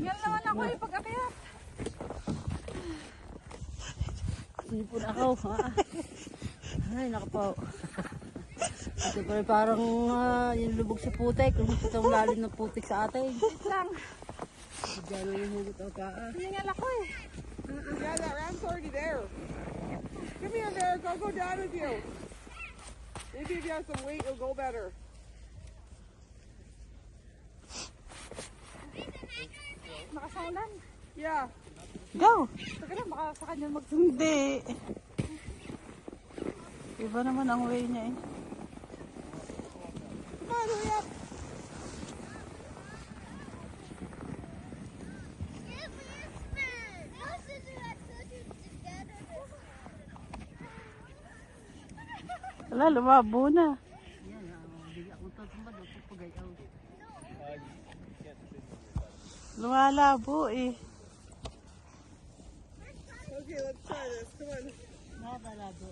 Tingnan naman ako yung pag-akyat. Sipon ako. Ay, nakapaw. Ito pa rin parang yung lubog sa putik. Itong lalim ng putik sa atin. Wait lang. Diyan yung hugot ang paa. Hiningal ako eh. Yeah, that ram's already there. Come here, Merrick. I'll go down with you. Maybe if you have some weight, it'll go better. Nakasaulan. Yeah. Go! Saka lang, baka sa kanya magsundi. Hindi. Iba naman ang way niya eh. Come on, hurry up. Wala, lumabo na. Lumalabo eh. Okay, let's try this. Come on. Nabalabo.